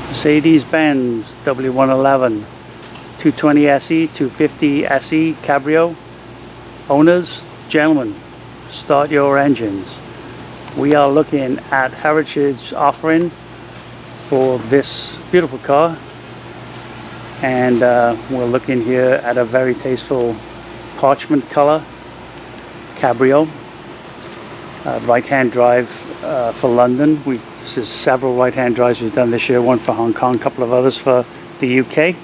Mercedes-Benz W111 220 SE, 250 SE Cabrio. Owners, gentlemen, start your engines. We are looking at Heritage offering for this beautiful car, and we're looking here at a very tasteful parchment color Cabrio, right-hand drive for London. This is several right-hand drives we've done this year, one for Hong Kong, a couple of others for the UK.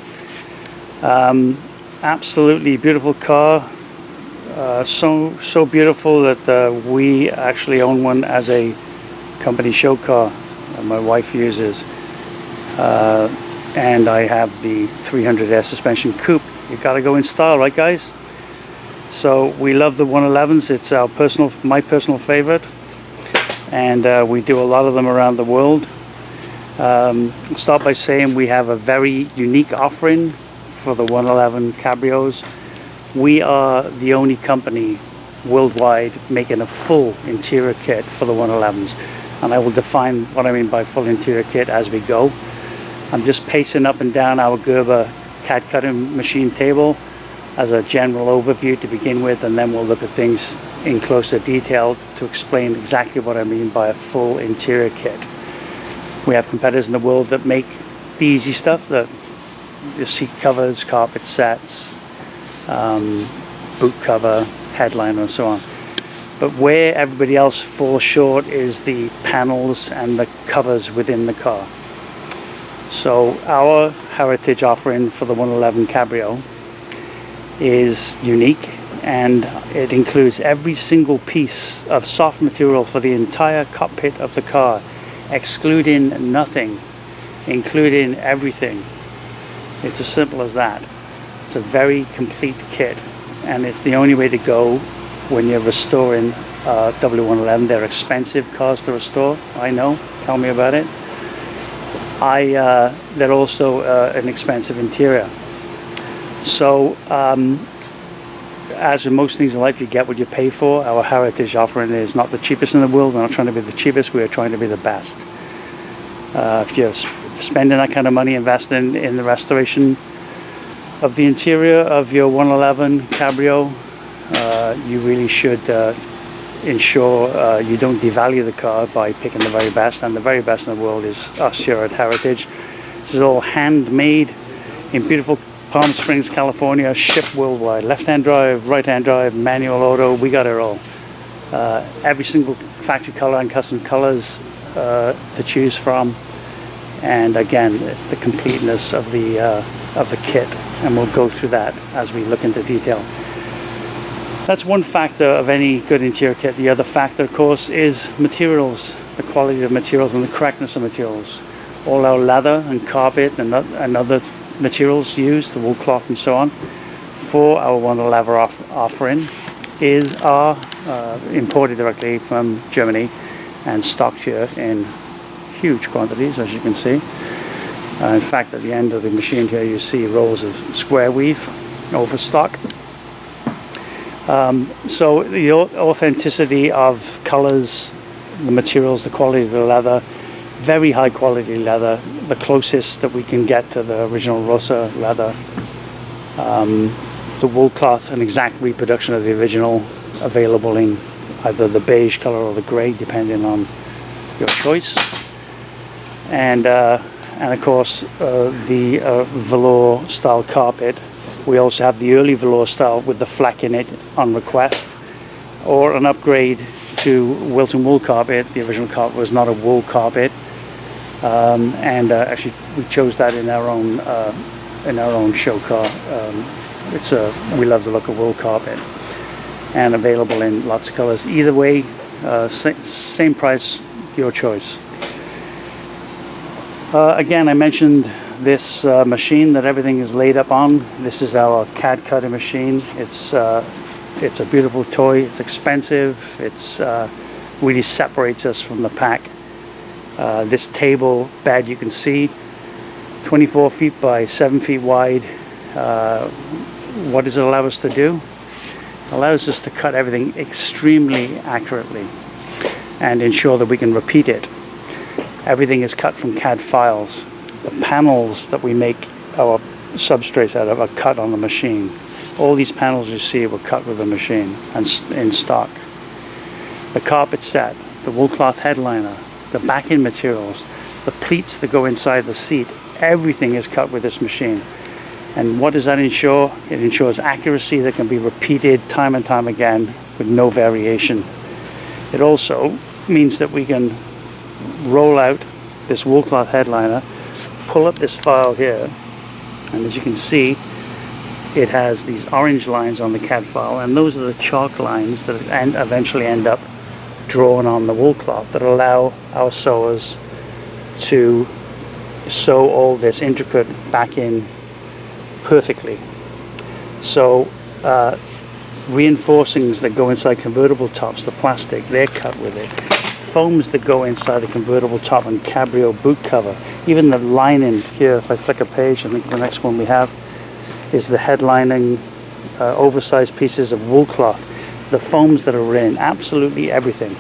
Absolutely beautiful car, so beautiful that we actually own one as a company show car my wife uses, and I have the 300S suspension coupe. You gotta go in style, right guys? So we love the 111s. It's my personal favorite, and we do a lot of them around the world. I'll start by saying we have a very unique offering for the 111 Cabrios. We are the only company worldwide making a full interior kit for the 111s, and I will define what I mean by full interior kit as we go. I'm just pacing up and down our Gerber CAD cutting machine table as a general overview to begin with, and then we'll look at things in closer detail to explain exactly what I mean by a full interior kit. We have competitors in the world that make the easy stuff, the seat covers, carpet sets, boot cover, headliner, and so on. But where everybody else falls short is the panels and the covers within the car. So our Heritage offering for the 111 Cabrio is unique, and it includes every single piece of soft material for the entire cockpit of the car, excluding nothing, including everything. It's as simple as that. It's a very complete kit, and it's the only way to go when you're restoring W111. They're expensive cars to restore, I know, tell me about it. They're also an expensive interior. So as with most things in life, you get what you pay for. Our Heritage offering is not the cheapest in the world. We're not trying to be the cheapest, we are trying to be the best. If you're spending that kind of money investing in the restoration of the interior of your 111 Cabrio, you really should ensure you don't devalue the car by picking the very best, and the very best in the world is us here at Heritage. This is all handmade in beautiful Palm Springs, California, shipped worldwide. Left-hand drive, right-hand drive, manual auto, we got it all. Every single factory color and custom colors to choose from, and again, it's the completeness of the kit, and we'll go through that as we look into detail. That's one factor of any good interior kit. The other factor, of course, is materials, the quality of materials and the correctness of materials. All our leather and carpet and other materials used, the wool cloth and so on, for our 111 offering are imported directly from Germany and stocked here in huge quantities, as you can see. In fact, at the end of the machine here you see rolls of square weave overstock. So the authenticity of colors, the materials, the quality of the leather, very high quality leather, the closest that we can get to the original Rosa leather. The wool cloth, an exact reproduction of the original, available in either the beige color or the gray, depending on your choice. And of course the velour style carpet. We also have the early velour style with the fleck in it on request, or an upgrade to Wilton wool carpet. The original carpet was not a wool carpet, and actually we chose that in our own show car. We love the look of wool carpet, and available in lots of colors. Either way, same price, your choice. Again, I mentioned this machine that everything is laid up on. This is our CAD cutting machine. It's a beautiful toy. It's expensive. It's really separates us from the pack. This table bed, you can see, 24 feet by 7 feet wide. What does it allow us to do? It allows us to cut everything extremely accurately and ensure that we can repeat it. Everything is cut from CAD files. The panels that we make our substrates out of are cut on the machine. All these panels you see were cut with the machine and in stock. The carpet set, the wool cloth headliner, the backing materials, the pleats that go inside the seat, everything is cut with this machine. And what does that ensure? It ensures accuracy that can be repeated time and time again with no variation. It also means that we can roll out this wool cloth headliner, pull up this file here, and as you can see, it has these orange lines on the CAD file, and those are the chalk lines that eventually end up drawn on the wool cloth that allow our sewers to sew all this intricate back in perfectly. So reinforcings that go inside convertible tops, the plastic, they're cut with it. Foams that go inside the convertible top and Cabrio boot cover, even the lining here, if I flick a page, I think the next one we have is the headlining oversized pieces of wool cloth. The foams that are in, absolutely everything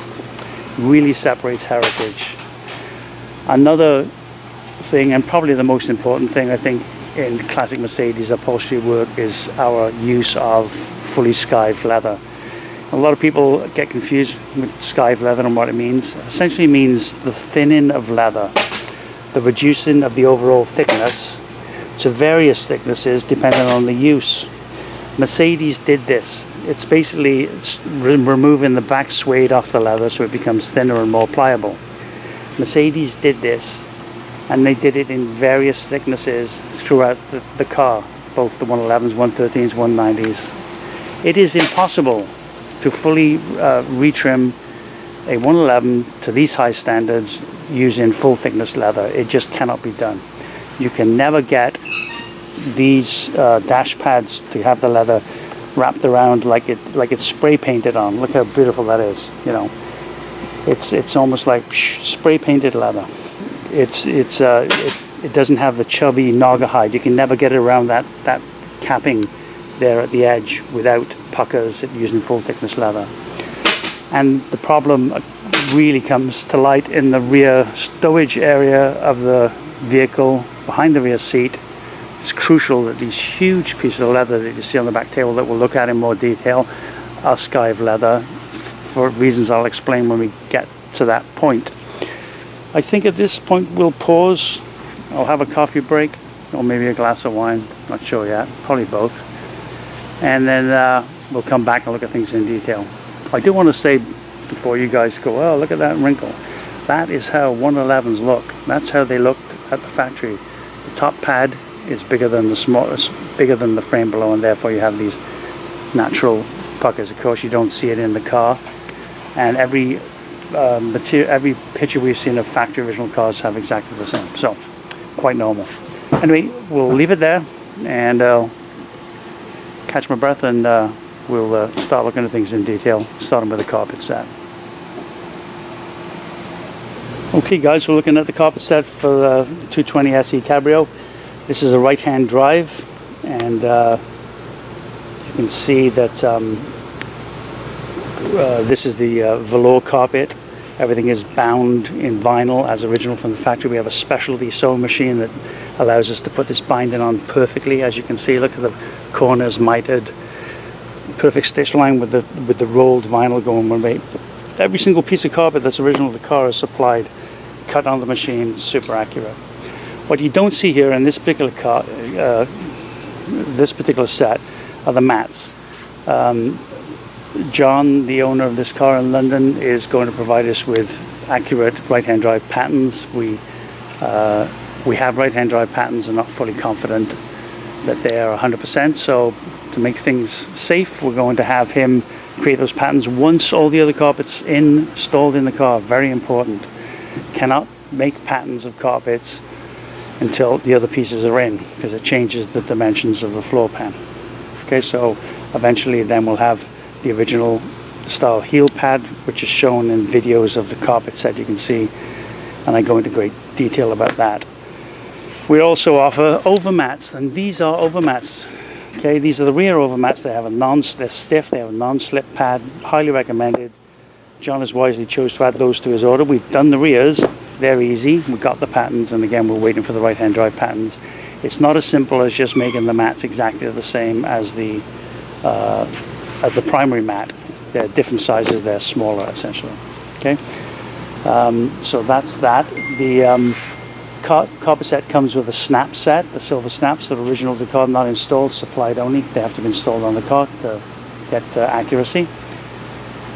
really separates heritage. Another thing, and probably the most important thing I think in classic Mercedes upholstery work, is our use of fully skived leather. A lot of people get confused with skived leather and what it means. It essentially means the thinning of leather, the reducing of the overall thickness to various thicknesses depending on the use. Mercedes did this. It's basically removing the back suede off the leather so it becomes thinner and more pliable. Mercedes did this, and they did it in various thicknesses throughout the car, both the 111s, 113s, 190s. It is impossible to fully retrim a 111 to these high standards using full thickness leather. It just cannot be done. You can never get these dash pads to have the leather wrapped around like it's spray painted on. Look how beautiful that is. You know, it's almost like spray painted leather. It doesn't have the chubby naugahyde. You can never get it around that capping there at the edge without puckers using full thickness leather. And the problem really comes to light in the rear stowage area of the vehicle behind the rear seat. It's crucial that these huge pieces of leather that you see on the back table that we'll look at in more detail are skived leather for reasons I'll explain when we get to that point. I think at this point we'll pause. I'll have a coffee break or maybe a glass of wine, not sure yet, probably both. And then we'll come back and look at things in detail. I do want to say before you guys go, oh, look at that wrinkle. That is how 111s look. That's how they looked at the factory. The top pad is bigger than the frame below, and therefore you have these natural puckers. Of course, you don't see it in the car, and every picture we've seen of factory original cars have exactly the same. So, quite normal. Anyway, we'll leave it there, and catch my breath, and we'll start looking at things in detail, starting with the carpet set. Okay guys, we're looking at the carpet set for the 220 SE Cabrio. This is a right-hand drive, and you can see that this is the velour carpet. Everything is bound in vinyl as original from the factory. We have a specialty sewing machine that allows us to put this binding on perfectly. As you can see, look at the corners mitered, perfect stitch line with the rolled vinyl going one way. Every single piece of carpet that's original to the car is supplied, cut on the machine, super accurate. What you don't see here in this particular car, this particular set, are the mats. John, the owner of this car in London, is going to provide us with accurate right-hand drive patterns. We have right-hand drive patterns and not fully confident that they are 100%. So to make things safe, we're going to have him create those patterns once all the other carpets installed in the car. Very important. Cannot make patterns of carpets until the other pieces are in, because it changes the dimensions of the floor pan. Okay, so eventually then we'll have the original style heel pad, which is shown in videos of the carpet set you can see, and I go into great detail about that. We also offer overmats, and these are overmats. Okay, these are the rear overmats. They have they're stiff, they have a non-slip pad, highly recommended. John has wisely chose to add those to his order. We've done the rears, they're easy. We've got the patterns, and again, we're waiting for the right-hand drive patterns. It's not as simple as just making the mats exactly the same as the primary mat. They're different sizes, they're smaller essentially. Okay, so that's that. The carpet set comes with a snap set, the silver snaps that are original to the car, not installed, supplied only. They have to be installed on the car to get accuracy.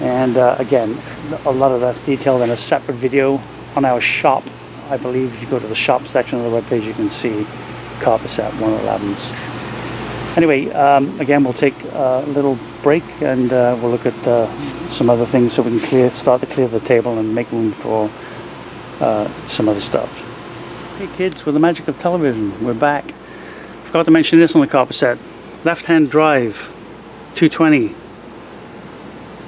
And again, a lot of that's detailed in a separate video on our shop. I believe if you go to the shop section of the webpage, you can see carpet set 111s. Anyway, again, we'll take a little break, and we'll look at some other things so we can start to clear the table and make room for some other stuff. Hey kids, with the magic of television, we're back. Forgot to mention this on the carpet set. Left-hand drive, 220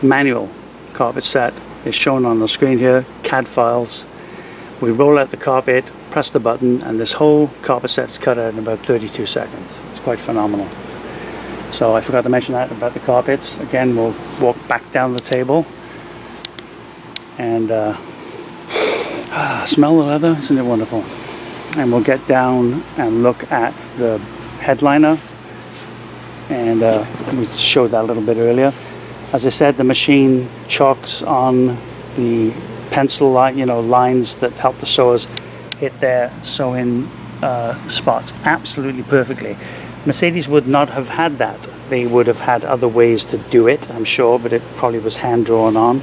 manual carpet set is shown on the screen here. CAD files. We roll out the carpet, press the button, and this whole carpet set is cut out in about 32 seconds. It's quite phenomenal. So I forgot to mention that about the carpets. Again, we'll walk back down the table and smell the leather. Isn't it wonderful? And we'll get down and look at the headliner, and we showed that a little bit earlier. As I said, the machine chalks on the pencil line, lines that help the sewers hit their sew-in spots absolutely perfectly. Mercedes would not have had that. They would have had other ways to do it, I'm sure, but it probably was hand drawn on.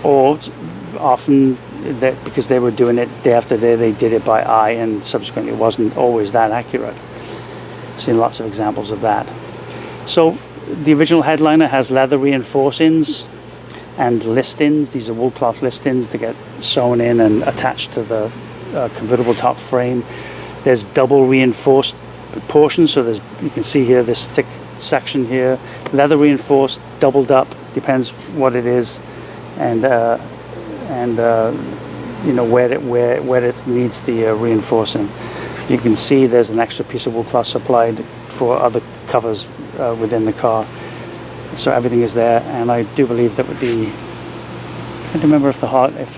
Or often, because they were doing it day after day, they did it by eye, and subsequently it wasn't always that accurate. I've seen lots of examples of that. So the original headliner has leather reinforcings and listings. These are wool cloth listings that get sewn in and attached to the convertible top frame. There's double reinforced portions, so you can see here this thick section here, leather reinforced, doubled up, depends what it is, and where it needs the reinforcing. You can see there's an extra piece of wool cloth supplied for other covers within the car. So everything is there, and I do believe that with the, I can't remember if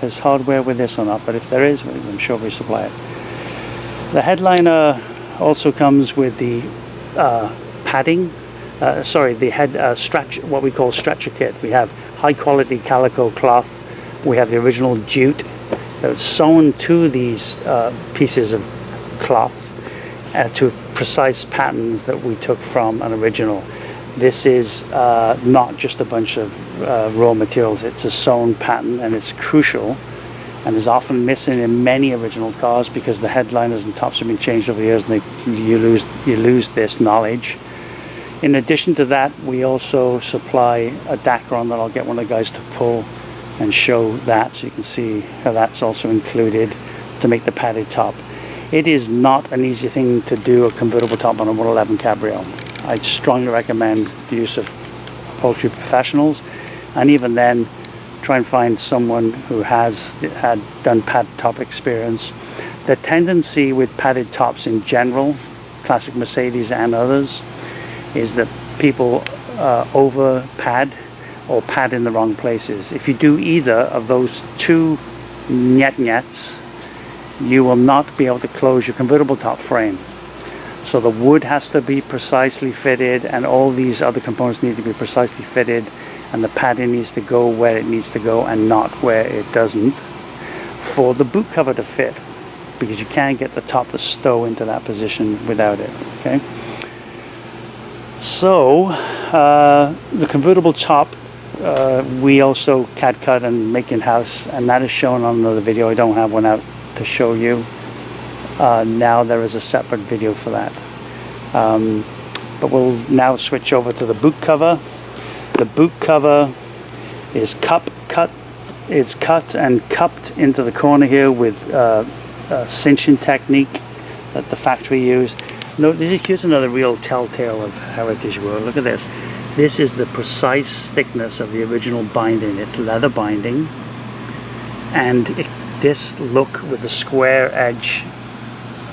there's hardware with this or not, but if there is, I'm sure we supply it. The headliner also comes with the padding, the stretch, what we call stretcher kit. We have high quality calico cloth. We have the original jute that's sewn to these pieces of cloth to precise patterns that we took from an original. This is not just a bunch of raw materials. It's a sewn pattern, and it's crucial and is often missing in many original cars because the headliners and tops have been changed over the years, and you lose this knowledge. In addition to that, we also supply a Dacron that I'll get one of the guys to pull and show that, so you can see how that's also included to make the padded top. It is not an easy thing to do a convertible top on a 111 Cabrio. I strongly recommend the use of upholstery professionals, and even then try and find someone who has done padded top experience. The tendency with padded tops in general, classic Mercedes and others, is that people over pad or pad in the wrong places. If you do either of those two nyets, you will not be able to close your convertible top frame. So the wood has to be precisely fitted, and all these other components need to be precisely fitted, and the padding needs to go where it needs to go and not where it doesn't, for the boot cover to fit, because you can't get the top to stow into that position without it. Okay. So the convertible top we also CAD cut and make in-house, and that is shown on another video. I don't have one out to show you now. There is a separate video for that, but we'll now switch over to the boot cover. The boot cover is cut and cupped into the corner here with a cinching technique that the factory used. No, here's another real telltale of how heritage work. Look at this. This is the precise thickness of the original binding. It's leather binding, and this look with the square edge,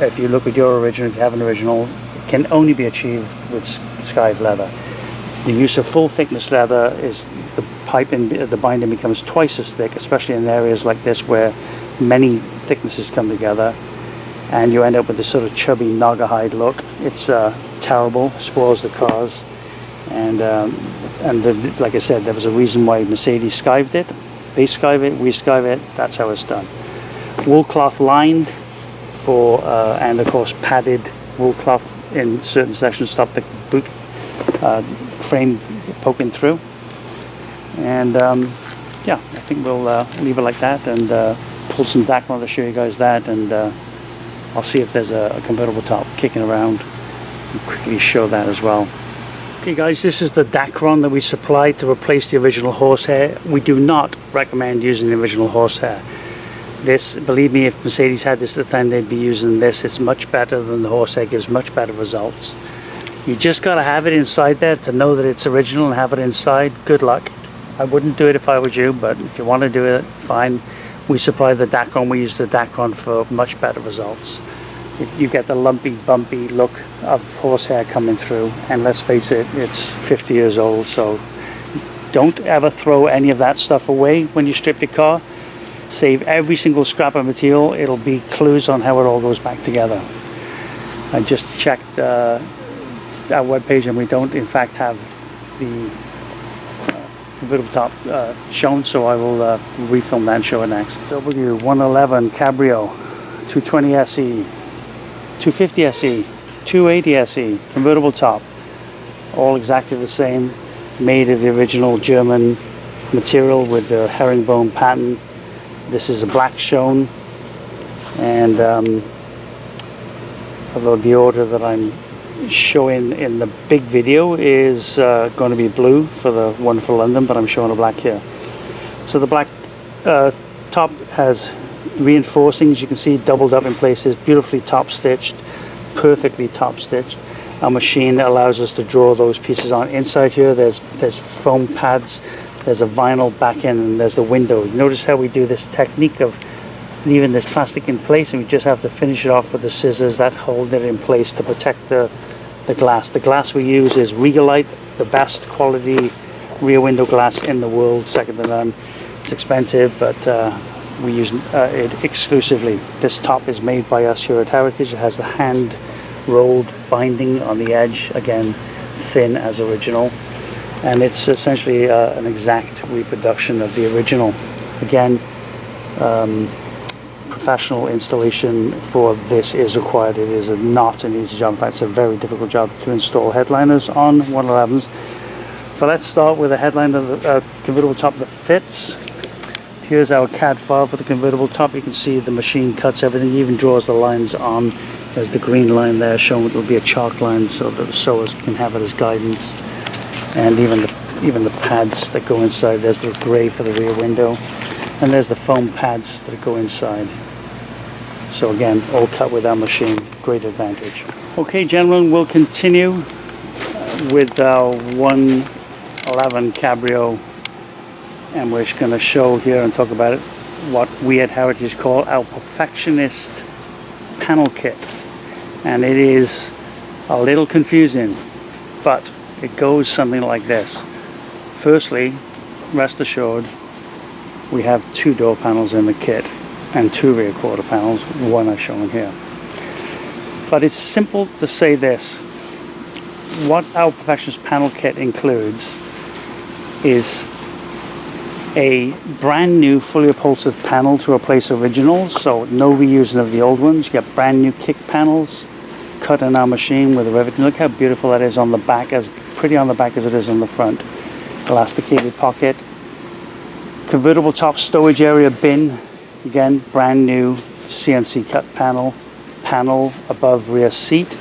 if you look at your original, if you have an original, can only be achieved with Skive leather. The use of full thickness leather is pipe and the binding becomes twice as thick, especially in areas like this where many thicknesses come together, and you end up with this sort of chubby Naugahyde look. It's terrible, spoils the cars, and like I said, there was a reason why Mercedes skived it. They skive it, we skive it. That's how it's done. Wool cloth lined for, and of course padded wool cloth in certain sections, stop the boot frame poking through. And yeah, I think we'll leave it like that, and pull some Dacron to show you guys that, and I'll see if there's a convertible top kicking around and quickly show that as well. Okay guys, this is the Dacron that we supplied to replace the original horsehair. We do not recommend using the original horsehair. This, believe me, if Mercedes had this at the time, they'd be using this. It's much better than the horsehair, gives much better results. You just got to have it inside there to know that it's original, and have it inside. Good luck. I wouldn't do it if I was you, but if you want to do it, fine. We supply the Dacron. We use the Dacron for much better results. You get the lumpy, bumpy look of horsehair coming through, and let's face it, it's 50 years old, so don't ever throw any of that stuff away when you strip your car. Save every single scrap of material. It'll be clues on how it all goes back together. I just checked our webpage, and we don't in fact have the convertible top shown, so I will refilm that and show it next. W111 Cabrio 220 SE, 250 SE, 280 SE, convertible top, all exactly the same, made of the original German material with the herringbone pattern. This is a black shown, and although the order that I'm showing in the big video is going to be blue for the one for London, but I'm showing a black here. So the black top has reinforcing, as you can see, doubled up in places, beautifully top stitched, perfectly top stitched. Our machine allows us to draw those pieces on. Inside here there's foam pads, there's a vinyl back end, and there's the window. Notice how we do this technique of leaving this plastic in place, and we just have to finish it off with the scissors that hold it in place to protect the glass. The glass we use is Regalite, the best quality rear window glass in the world, second to none. It's expensive, but we use it exclusively. This top is made by us here at Heritage. It has the hand rolled binding on the edge, again thin as original, and it's essentially an exact reproduction of the original. Again, professional installation for this is required. It is not an easy job. In fact, it's a very difficult job to install headliners on 111s. But let's start with a headliner, convertible top that fits. Here's our CAD file for the convertible top. You can see the machine cuts everything, even draws the lines on. There's the green line there showing it will be a chalk line so that the sewers can have it as guidance. And even the pads that go inside. There's the grey for the rear window, and there's the foam pads that go inside. So again, all cut with our machine. Great advantage. Okay, gentlemen, we'll continue with our 111 Cabrio, and we're going to show here and talk about it what we at Heritage call our perfectionist panel kit. And it is a little confusing, but it goes something like this. Firstly, rest assured, we have 2 door panels in the kit and 2 rear quarter panels, one I've shown here. But it's simple to say this: what our perfectionist panel kit includes is a brand new fully upholstered panel to replace originals, so no reusing of the old ones. You get brand new kick panels cut in our machine with a riveting. Look how beautiful that is on the back, as pretty on the back as it is on the front. Elasticated pocket, convertible top storage area bin, again brand new CNC cut panel above rear seat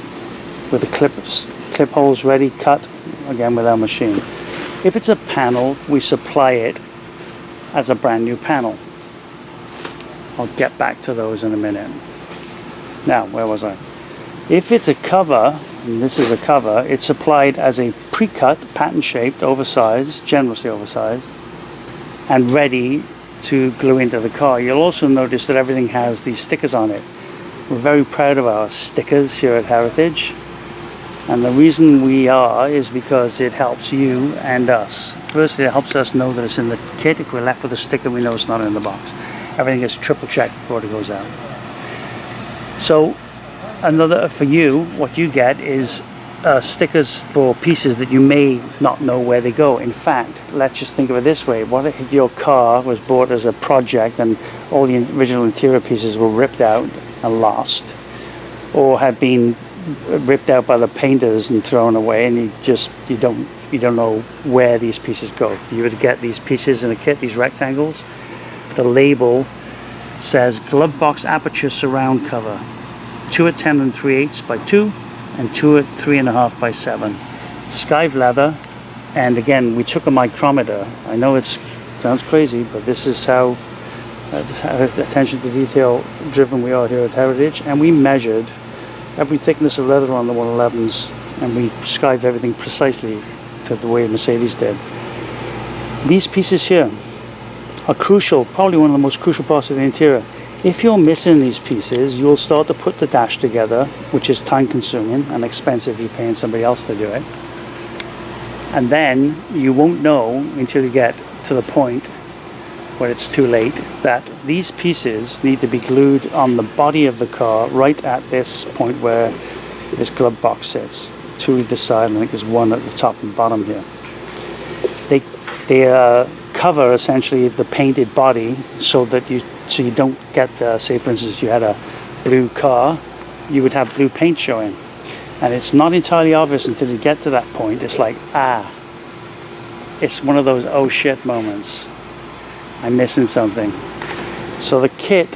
with the clip holes ready, cut again with our machine. If it's a panel, we supply it as a brand new panel. I'll get back to those in a minute. Now, where was I? If it's a cover, and this is a cover, it's supplied as a pre-cut, pattern shaped, oversized, generously oversized, and ready to glue into the car. You'll also notice that everything has these stickers on it. We're very proud of our stickers here at Heritage. And the reason we are is because it helps you and us. Firstly, it helps us know that it's in the kit. If we're left with a sticker, we know it's not in the box. Everything is triple checked before it goes out. So another, for you, what you get is stickers for pieces that you may not know where they go. In fact, let's just think of it this way. What if your car was bought as a project and all the original interior pieces were ripped out and lost, or had been ripped out by the painters and thrown away, and you don't know where these pieces go? If you were to get these pieces in a kit, these rectangles, the label says glove box aperture surround cover, 2 at 10 3/8 by 2 and 2 at 3.5 by 7, skive leather. And again, we took a micrometer. I know it sounds crazy, but this is how attention to detail driven we are here at Heritage. And we measured every thickness of leather on the 111s, and we skived everything precisely to the way Mercedes did. These pieces here are crucial, probably one of the most crucial parts of the interior. If you're missing these pieces, you'll start to put the dash together, which is time consuming and expensive. You're paying somebody else to do it. And then you won't know until you get to the point where it's too late that these pieces need to be glued on the body of the car right at this point where this glove box sits. 2 either side, and I think there's 1 at the top and bottom here. They cover essentially the painted body so that you don't get, say for instance, if you had a blue car, you would have blue paint showing. And it's not entirely obvious until you get to that point. It's like, it's one of those oh shit moments. I'm missing something. So the kit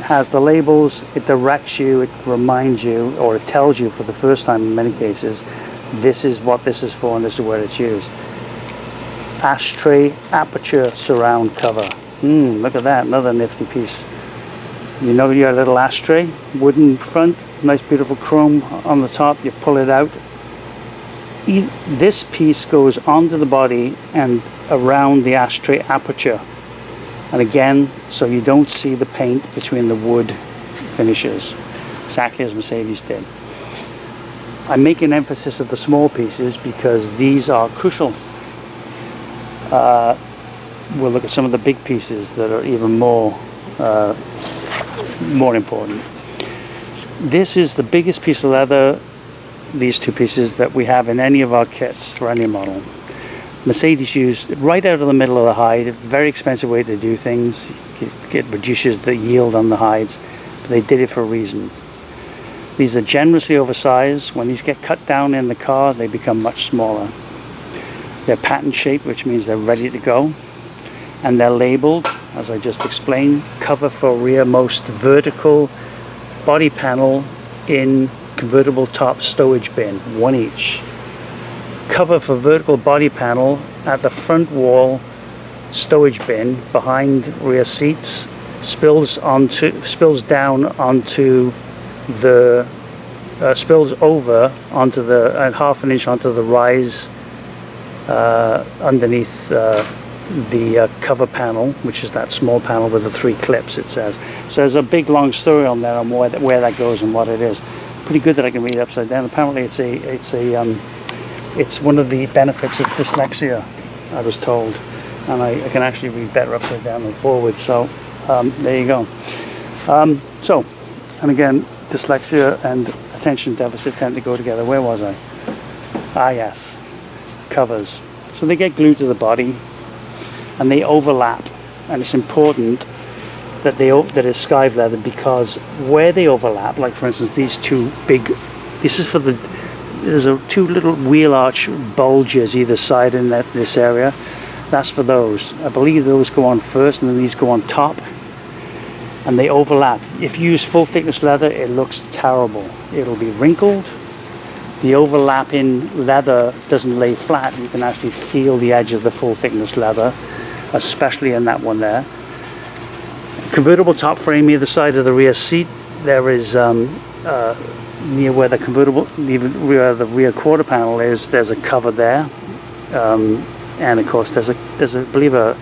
has the labels, it directs you, it reminds you, or it tells you for the first time in many cases, this is what this is for and this is where it's used. Ashtray aperture surround cover. Look at that, another nifty piece. You know your little ashtray, wooden front, nice beautiful chrome on the top, you pull it out. This piece goes onto the body and around the ashtray aperture, and again, so you don't see the paint between the wood finishes, exactly as Mercedes did. I make an emphasis of the small pieces because these are crucial. We'll look at some of the big pieces that are even more important. This is the biggest piece of leather, these 2 pieces, that we have in any of our kits for any model. Mercedes used right out of the middle of the hide, a very expensive way to do things. It reduces the yield on the hides, but they did it for a reason. These are generously oversized. When these get cut down in the car, they become much smaller. They're pattern shaped, which means they're ready to go. And they're labeled, as I just explained, cover for rearmost vertical body panel in convertible top stowage bin, 1 each. Cover for vertical body panel at the front wall stowage bin behind rear seats, spills down onto the spills over onto the 1/2 an inch onto the rise underneath the cover panel, which is that small panel with the 3 clips, it says. So there's a big long story on there on where that goes and what it is. Pretty good that I can read it upside down. Apparently it's one of the benefits of dyslexia, I was told, and I can actually read better upside down than forward. So there you go. And again, dyslexia and attention deficit tend to go together. Where was I? Yes, covers. So they get glued to the body and they overlap, and it's important that it's skive leather, because where they overlap, like for instance these 2 big, this is for there's 2 little wheel arch bulges either side in this area. That's for those. I believe those go on first and then these go on top, and they overlap. If you use full thickness leather, it looks terrible. It'll be wrinkled. The overlapping leather doesn't lay flat. You can actually feel the edge of the full thickness leather, especially in that one there. Convertible top frame either side of the rear seat. There is near where where the rear quarter panel is, there's a cover there, and of course there's I believe a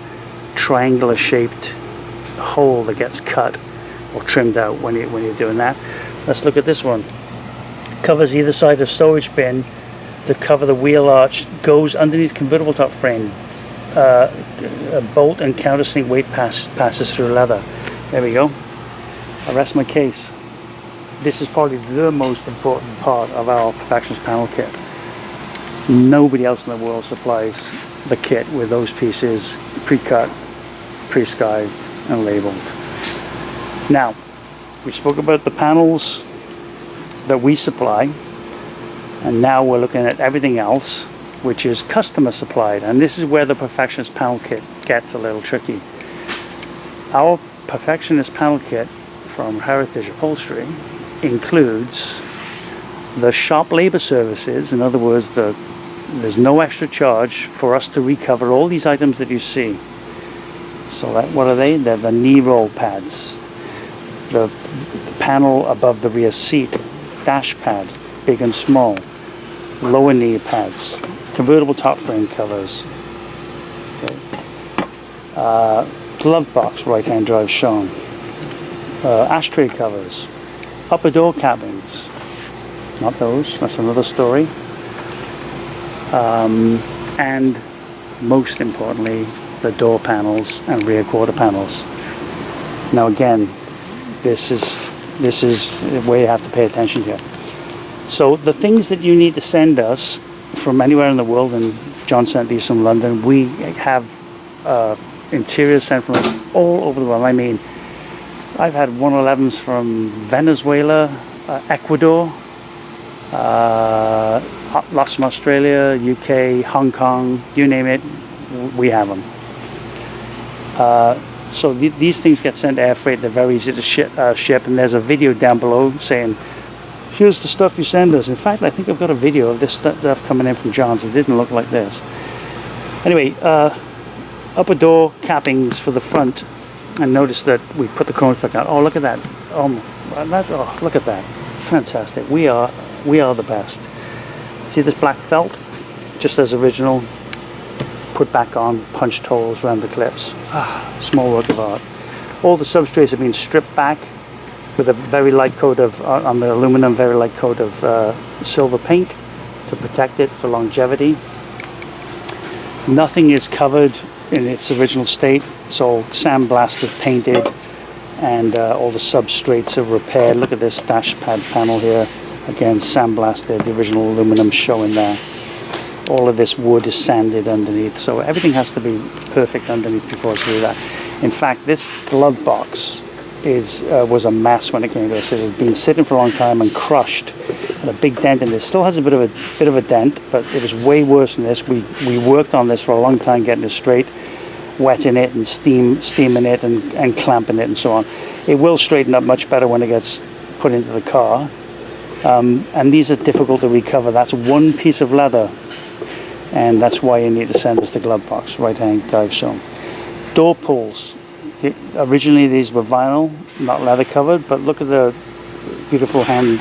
triangular shaped hole that gets cut or trimmed out when you're doing that. Let's look at this one. covers either side of storage bin to cover the wheel arch, goes underneath convertible top frame. A bolt and countersink weight passes through leather. There we go. I rest my case. This is probably the most important part of our Perfectionist panel kit. Nobody else in the world supplies the kit with those pieces pre-cut, pre-skived and labeled. Now, we spoke about the panels that we supply, and now we're looking at everything else, which is customer supplied, and this is where the Perfectionist panel kit gets a little tricky. Our Perfectionist panel kit from Heritage Upholstery includes the shop labor services. In other words, there's no extra charge for us to recover all these items that you see. So what are they? They're the knee roll pads, the panel above the rear seat, dash pad, big and small, lower knee pads, convertible top frame covers, okay. Glove box right hand drive shown, ashtray covers, upper door cappings, not those, that's another story, and most importantly the door panels and rear quarter panels. Now again, this is where you have to pay attention here. So the things that you need to send us from anywhere in the world, and John sent these from London, we have interiors sent from us all over the world. I mean, I've had 111s from Venezuela, Ecuador, lots from Australia, UK, Hong Kong, you name it, we have them. So these things get sent air freight. They're very easy to ship, and there's a video down below saying, here's the stuff you send us. In fact, I think I've got a video of this stuff coming in from John's. It didn't look like this. Anyway, upper door cappings for the front, and notice that we put the chrome back on. Oh, look at that. Oh, look at that. Fantastic. We are the best. See this black felt? Just as original. Put back on, punched holes around the clips. Small work of art. All the substrates have been stripped back with a very light coat of, on the aluminum, very light coat of silver paint to protect it for longevity. Nothing is covered in its original state. It's all sandblasted, painted, and all the substrates are repaired. Look at this dash pad panel here. Again, sandblasted, the original aluminum showing there. All of this wood is sanded underneath, so everything has to be perfect underneath before it's do that. In fact, this glove box was a mess when it came to us. It had been sitting for a long time and crushed, and a big dent in this. Still has a bit of a dent, but it was way worse than this. We worked on this for a long time, getting it straight, wetting it and steaming it and clamping it and so on. It will straighten up much better when it gets put into the car. And these are difficult to recover. That's one piece of leather, and that's why you need to send us the glove box, right hand drive shown. Door pulls. Originally these were vinyl, not leather covered, but look at the beautiful hand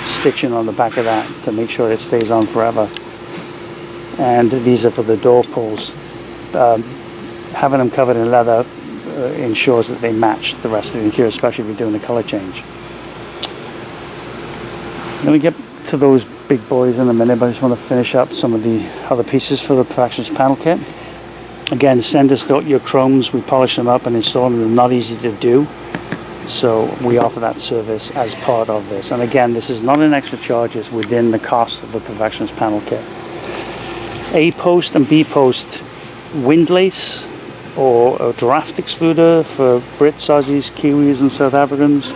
stitching on the back of that to make sure it stays on forever. And these are for the door pulls. Having them covered in leather ensures that they match the rest of the interior, especially if you're doing a color change. Let me get to those big boys in a minute, but I just want to finish up some of the other pieces for the Perfectionist panel kit. Again, send us your chromes, we polish them up and install them. They're not easy to do, so we offer that service as part of this. And again, this is not an extra charge, it's within the cost of the Perfectionist panel kit. A post and B post windlace or a draft excluder for Brits, Aussies, Kiwis and South Africans.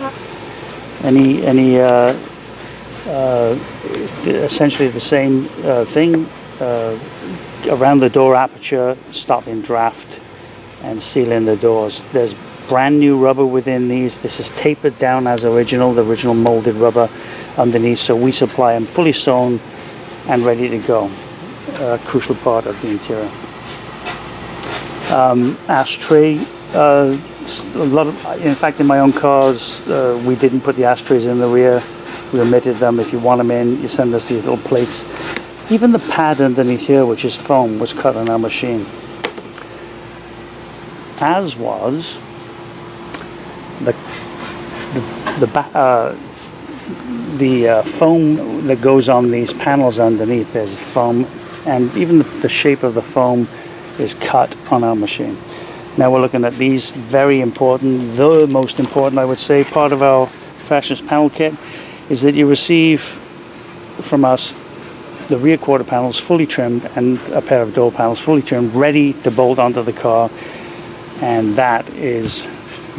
Essentially the same thing, around the door aperture, stopping draft and sealing the doors. There's brand new rubber within these. This is tapered down as original, the original molded rubber underneath, so we supply them fully sewn and ready to go. A crucial part of the interior. Ashtray, in fact in my own cars we didn't put the ashtrays in the rear. We omitted them. If you want them in, you send us these little plates. Even the pad underneath here, which is foam, was cut on our machine. As the foam that goes on these panels underneath. There's foam, and even the shape of the foam is cut on our machine. Now we're looking at these very important, the most important, I would say, part of our Perfectionist panel kit is that you receive from us the rear quarter panels fully trimmed and a pair of door panels fully trimmed, ready to bolt onto the car, and that is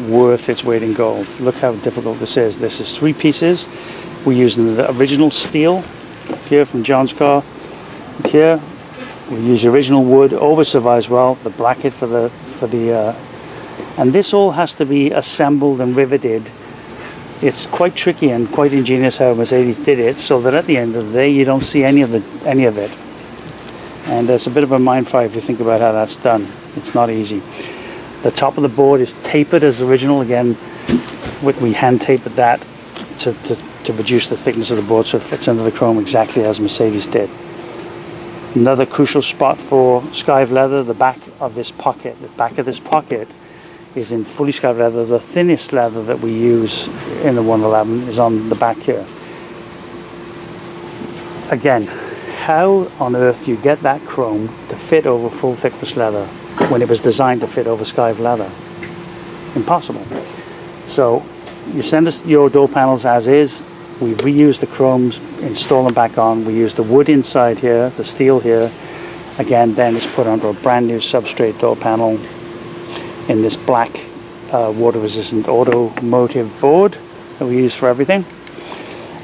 worth its weight in gold. Look how difficult this is. This is 3 pieces. We're using the original steel here from John's car. Here we use original wood, always survives well. The bracket for the and this all has to be assembled and riveted. It's quite tricky and quite ingenious how Mercedes did it, so that at the end of the day you don't see any of it. And it's a bit of a mind fry if you think about how that's done. It's not easy. The top of the board is tapered as original. Again, we hand tapered that to reduce the thickness of the board so it fits into the chrome exactly as Mercedes did. Another crucial spot for skive leather, the back of this pocket. The back of this pocket is in fully skive leather. The thinnest leather that we use in the 111 is on the back here. Again, how on earth do you get that chrome to fit over full thickness leather when it was designed to fit over skive leather? Impossible. So you send us your door panels as is. We reuse the chromes, install them back on. We use the wood inside here, the steel here. Again, then it's put onto a brand new substrate door panel in this black water resistant automotive board that we use for everything.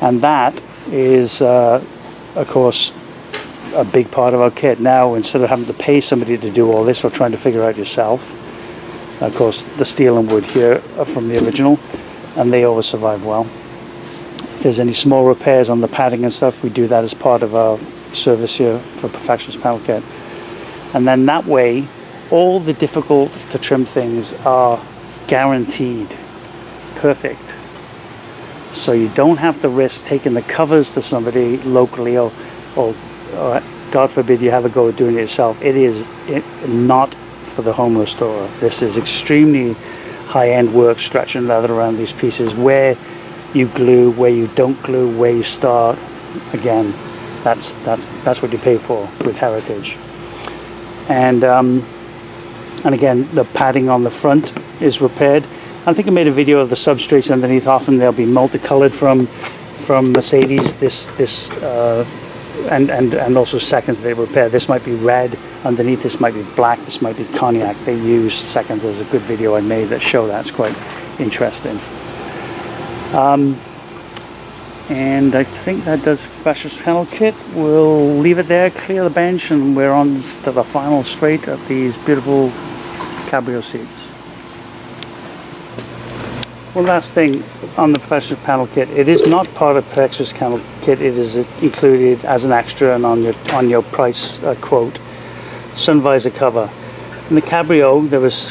And that is of course a big part of our kit. Now, instead of having to pay somebody to do all this or trying to figure out yourself, of course the steel and wood here are from the original, and they always survive well. If there's any small repairs on the padding and stuff, we do that as part of our service here for Perfectionist panel kit. And then that way all the difficult to trim things are guaranteed perfect, so you don't have to risk taking the covers to somebody locally, or God forbid you have a go at doing it yourself. It is not for the home restorer. This is extremely high-end work, stretching leather around these pieces, where you glue, where you don't glue, where you start. Again, that's what you pay for with Heritage. And again, the padding on the front is repaired. I think I made a video of the substrates underneath. Often they'll be multicolored from Mercedes. And also seconds they repair. This might be red underneath. This might be black. This might be cognac. They use seconds. There's a good video I made that show that. It's quite interesting. And I think that does Perfectionist panel kit. We'll leave it there, clear the bench, and we're on to the final straight of these beautiful Cabrio seats. One last thing on the Perfectionist panel kit. It is not part of Perfectionist panel kit. It is included as an extra and on your price quote. Sun visor cover. In the Cabrio, there was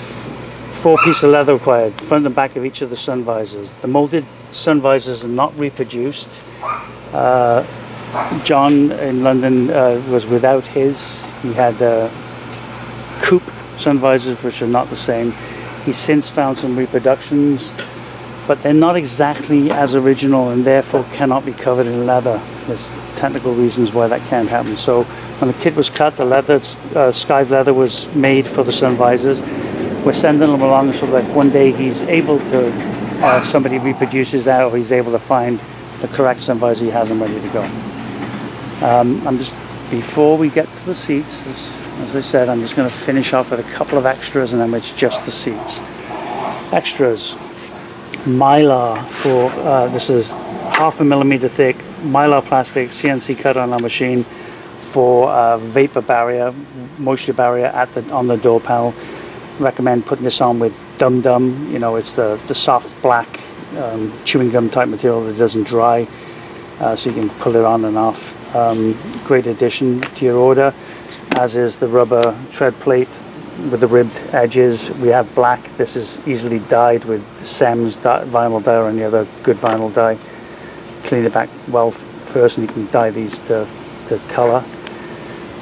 4 pieces of leather required, front and back of each of the sun visors. The molded sun visors are not reproduced. John in London was without his. He had coupe sun visors, which are not the same. He's since found some reproductions, but they're not exactly as original and therefore cannot be covered in leather. There's technical reasons why that can't happen. So when the kit was cut, the leather, skive leather, was made for the sun visors. We're sending them along so that if one day he's able to, somebody reproduces that, or he's able to find the correct sun visor, he has them ready to go. Before we get to the seats, as I said, I'm just going to finish off with a couple of extras, and then it's just the seats. Extras. Mylar for, this is 0.5 millimeter thick Mylar plastic, CNC cut on our machine for vapor barrier, moisture barrier on the door panel. Recommend putting this on with Dum Dum. You know, it's the soft black chewing gum type material that doesn't dry, so you can pull it on and off. Great addition to your order, as is the rubber tread plate with the ribbed edges. We have black. This is easily dyed with Sem's vinyl dye or any other good vinyl dye. Clean it back well first, and you can dye these to color.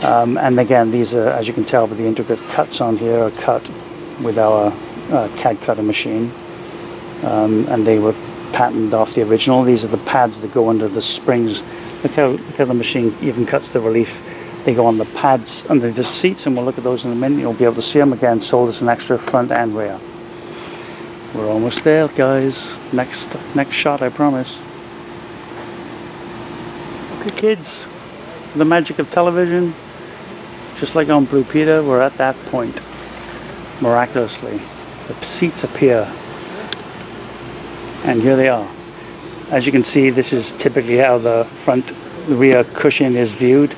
And again, these are, as you can tell, with the intricate cuts on here, are cut with our CAD cutter machine, and they were patterned off the original. These are the pads that go under the springs. Look how the machine even cuts the relief. They go on the pads under the seats, and we'll look at those in a minute. You'll be able to see them again, sold as an extra front and rear. We're almost there, guys. Next shot, I promise. Okay, kids, the magic of television. Just like on Blue Peter, we're at that point. Miraculously, the seats appear, and here they are. As you can see, this is typically how the rear cushion is viewed.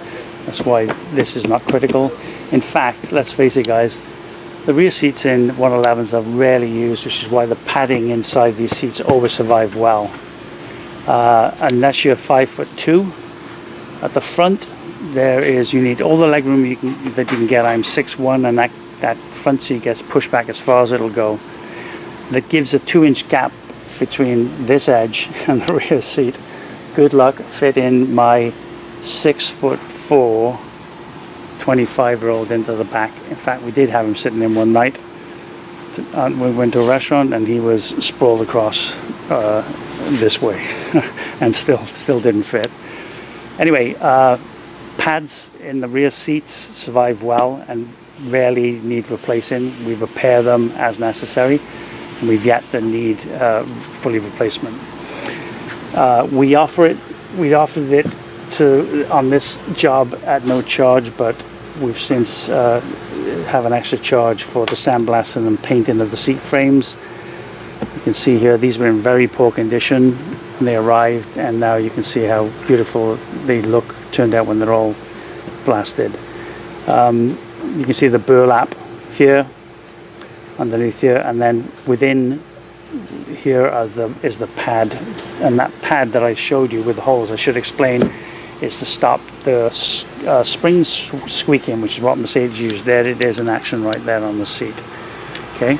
That's why this is not critical. In fact, let's face it, guys, the rear seats in 111s are rarely used, which is why the padding inside these seats always survive well. Unless you're 5'2" at the front, you need all the legroom that you can get. I'm 6'1", and that front seat gets pushed back as far as it'll go. That gives a 2-inch gap between this edge and the rear seat. Good luck fit in my 6'4" 25-year-old into the back. In fact, we did have him sitting in one night. We went to a restaurant and he was sprawled across this way and still didn't fit. Anyway, pads in the rear seats survive well and rarely need replacing. We repair them as necessary, and we've yet to need fully replacement. We offered it on this job at no charge, but we've since have an extra charge for the sandblasting and painting of the seat frames. You can see here these were in very poor condition when they arrived, and now you can see how beautiful they turned out when they're all blasted. You can see the burlap here underneath here, and then within here is the pad, and that pad that I showed you with the holes, I should explain, is to stop the springs squeaking, which is what Mercedes used. There it is in action right there on the seat. Okay,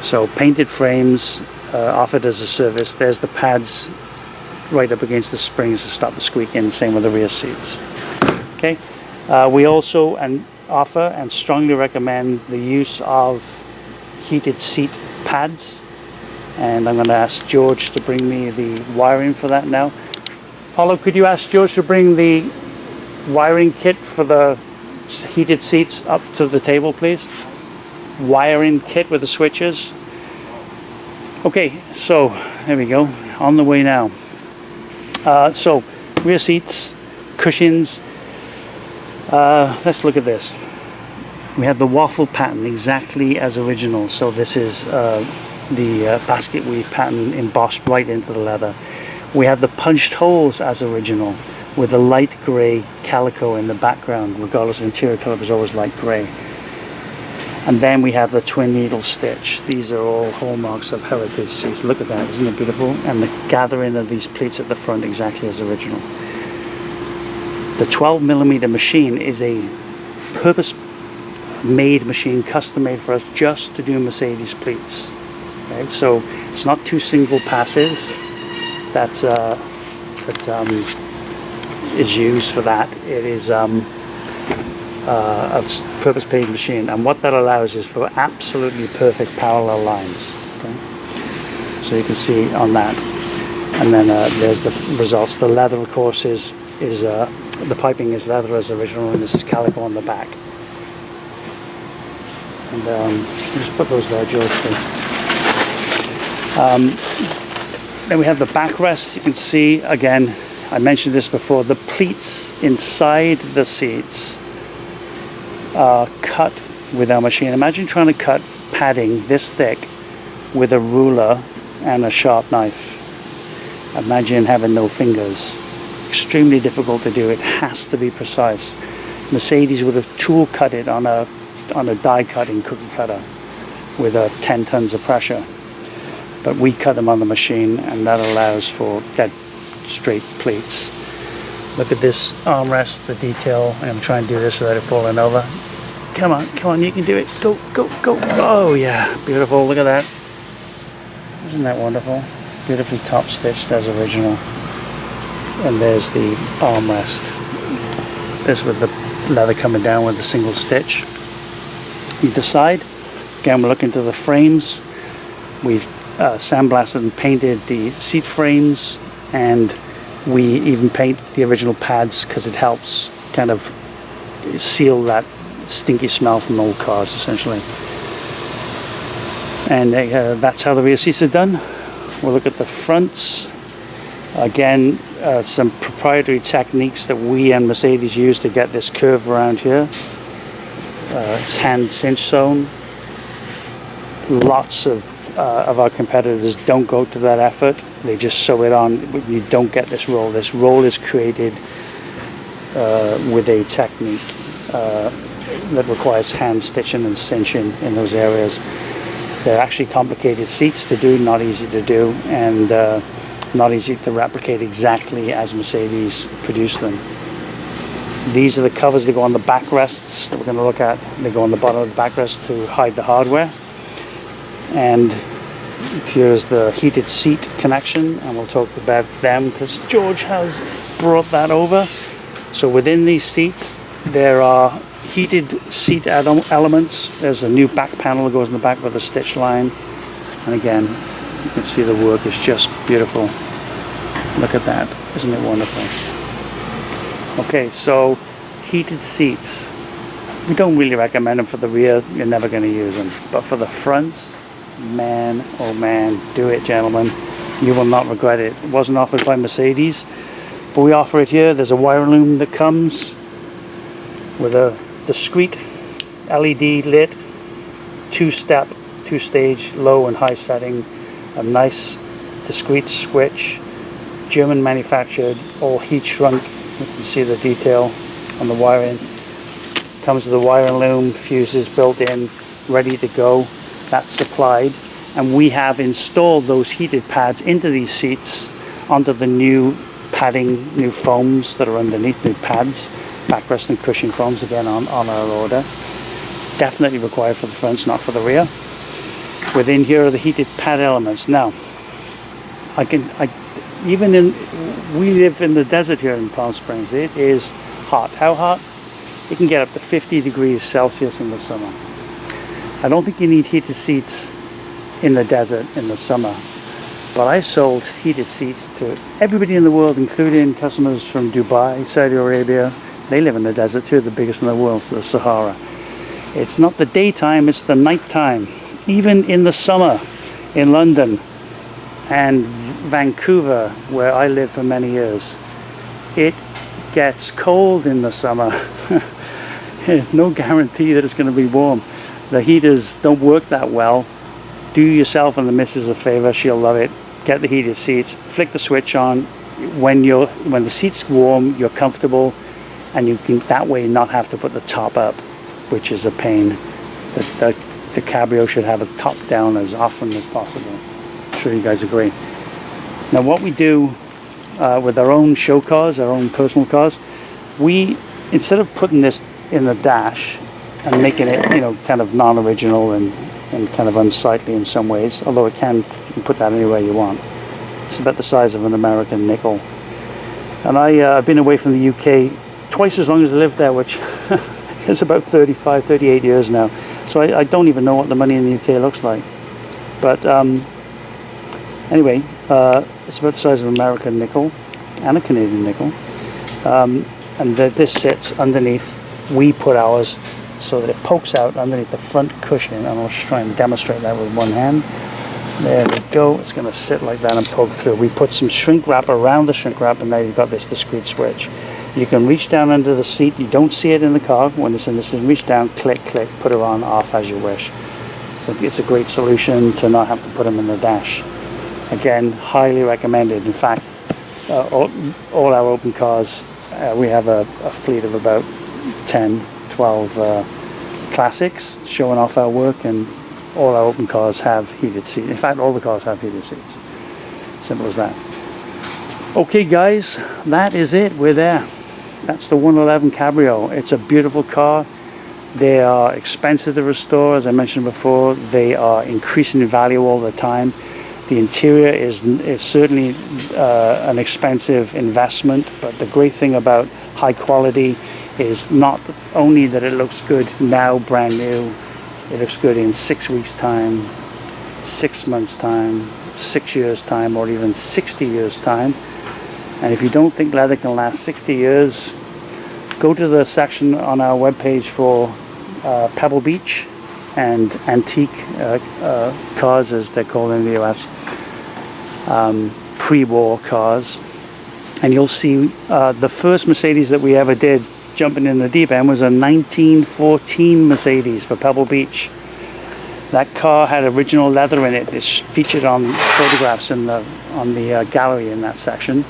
so painted frames offered as a service. There's the pads right up against the springs to stop the squeaking. Same with the rear seats. Okay, we also offer and strongly recommend the use of heated seat pads, and I'm going to ask George to bring me the wiring for that now. Paulo, could you ask George to bring the wiring kit for the heated seats up to the table, please? Wiring kit with the switches. Okay, so there we go, on the way now. So rear seats, cushions. Let's look at this. We have the waffle pattern exactly as original. So this is the basket weave pattern embossed right into the leather. We have the punched holes as original with a light grey calico in the background, regardless of interior color, is always light grey. And then we have the twin needle stitch. These are all hallmarks of heritage seats. Look at that, isn't it beautiful? And the gathering of these pleats at the front exactly as original. The 12mm machine is a purpose-made machine, custom made for us just to do Mercedes pleats. Okay, so it's not 2 single passes that is used for that. It is a purpose-made machine, and what that allows is for absolutely perfect parallel lines. Okay? So you can see on that, and then there's the results. The leather, of course, is the piping is leather as original, and this is calico on the back. And just put those there, George, please. Then we have the backrest. You can see, again, I mentioned this before, the pleats inside the seats are cut with our machine. Imagine trying to cut padding this thick with a ruler and a sharp knife. Imagine having no fingers. Extremely difficult to do. It has to be precise. Mercedes would have tool cut it on a die cutting cookie cutter with 10 tons of pressure. But we cut them on the machine, and that allows for dead straight pleats. Look at this armrest, the detail. I'm going to try and do this without it falling over. Come on, you can do it. Go, go, go. Oh yeah, beautiful. Look at that. Isn't that wonderful? Beautifully top stitched as original. And there's the armrest. This with the leather coming down with a single stitch. Either side. Again, we're looking to the frames. We've sandblasted and painted the seat frames, and we even paint the original pads because it helps kind of seal that stinky smell from old cars, essentially. And that's how the rear seats are done. We'll look at the fronts. Again, some proprietary techniques that we and Mercedes use to get this curve around here. It's hand cinch sewn. Lots of our competitors don't go to that effort. They just sew it on. You don't get this roll. This roll is created with a technique that requires hand stitching and cinching in those areas. They're actually complicated seats to do, not easy to do, and not easy to replicate exactly as Mercedes produced them. These are the covers that go on the backrests that we're going to look at. They go on the bottom of the backrest to hide the hardware. And here's the heated seat connection, and we'll talk about them because George has brought that over. So within these seats there are heated seat elements. There's a new back panel that goes in the back with a stitch line, and again you can see the work is just beautiful. Look at that, isn't it wonderful? Okay, so heated seats, we don't really recommend them for the rear. You're never going to use them, but for the fronts, man, oh man, do it, gentlemen. You will not regret it. It wasn't offered by Mercedes, but we offer it here. There's a wire loom that comes with a discrete LED lit, two-step, two-stage, low and high setting, a nice discrete switch, German manufactured, all heat shrunk. You can see the detail on the wiring. Comes with a wire loom, fuses built in, ready to go. That's supplied, and we have installed those heated pads into these seats onto the new padding, new foams that are underneath, new pads, backrest and cushion foams, again on our order. Definitely required for the fronts, not for the rear. Within here are the heated pad elements. Now, we live in the desert here in Palm Springs. It is hot. How hot? It can get up to 50 degrees Celsius in the summer. I don't think you need heated seats in the desert in the summer, but I sold heated seats to everybody in the world, including customers from Dubai, Saudi Arabia. They live in the desert too, the biggest in the world, the Sahara. It's not the daytime, it's the nighttime. Even in the summer in London and Vancouver, where I lived for many years, it gets cold in the summer. There's no guarantee that it's going to be warm. The heaters don't work that well. Do yourself and the missus a favor, she'll love it. Get the heated seats, flick the switch on. When the seat's warm, you're comfortable, and you can that way not have to put the top up, which is a pain. The Cabrio should have a top down as often as possible. I'm sure you guys agree. Now what we do with our own show cars, our own personal cars, we, instead of putting this in the dash and making it, you know, kind of non-original and kind of unsightly in some ways, although you can put that anywhere you want. It's about the size of an American nickel. And I've been away from the UK twice as long as I lived there, which is about 35, 38 years now. So I don't even know what the money in the UK looks like. But anyway, it's about the size of an American nickel and a Canadian nickel. And this sits underneath. We put ours so that it pokes out underneath the front cushion, and I'll just try and demonstrate that with one hand. There we go. It's going to sit like that and poke through. We put some shrink wrap around the shrink wrap, and now you've got this discrete switch. You can reach down under the seat. You don't see it in the car when it's in this. Reach down, click, click, put it on, off as you wish. It's a great solution to not have to put them in the dash. Again, highly recommended. In fact, all our open cars, we have a fleet of about 10, 12 classics showing off our work, and all our open cars have heated seats. In fact, all the cars have heated seats. Simple as that. Okay guys, that is it. We're there. That's the 111 Cabrio. It's a beautiful car. They are expensive to restore, as I mentioned before. They are increasing in value all the time. The interior is certainly an expensive investment, but the great thing about high quality is not only that it looks good now, brand new, it looks good in 6 weeks time, 6 months time, 6 years time, or even 60 years time. And if you don't think leather can last 60 years, go to the section on our webpage for Pebble Beach and antique cars, as they're called in the US, pre-war cars, and you'll see the first Mercedes that we ever did jumping in the deep end was a 1914 Mercedes for Pebble Beach. That car had original leather in it. It's featured on photographs on the gallery in that section,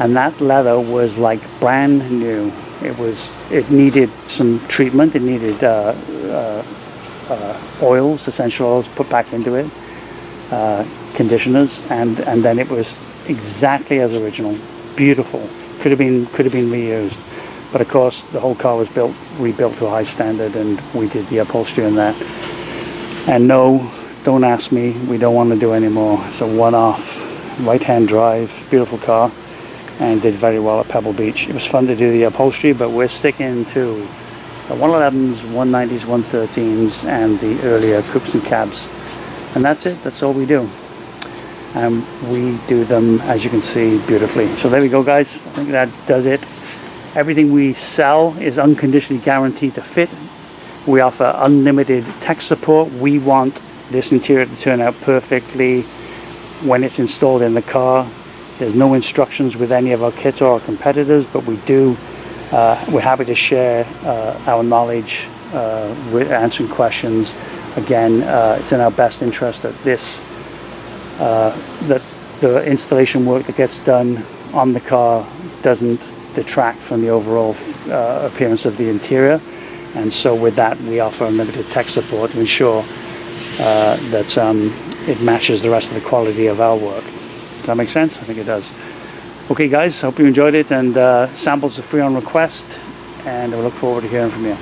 and that leather was like brand new. It needed some treatment. It needed oils, essential oils, put back into it, conditioners, and then it was exactly as original. Beautiful. Could have been reused, but of course the whole car was rebuilt to a high standard, and we did the upholstery in that. And no, don't ask me, we don't want to do anymore. It's a one-off, right-hand drive, beautiful car, and did very well at Pebble Beach. It was fun to do the upholstery, but we're sticking to the 111s, 190s, 113s, and the earlier coupes and cabs. And that's it, that's all we do. And we do them, as you can see, beautifully. So there we go, guys. I think that does it. Everything we sell is unconditionally guaranteed to fit. We offer unlimited tech support. We want this interior to turn out perfectly when it's installed in the car. There's no instructions with any of our kits or our competitors, but we're happy to share our knowledge with answering questions. Again, it's in our best interest that that the installation work that gets done on the car doesn't detract from the overall appearance of the interior. And so with that, we offer unlimited tech support to ensure that it matches the rest of the quality of our work. Does that make sense? I think it does. Okay, guys, hope you enjoyed it, and samples are free on request, and I look forward to hearing from you.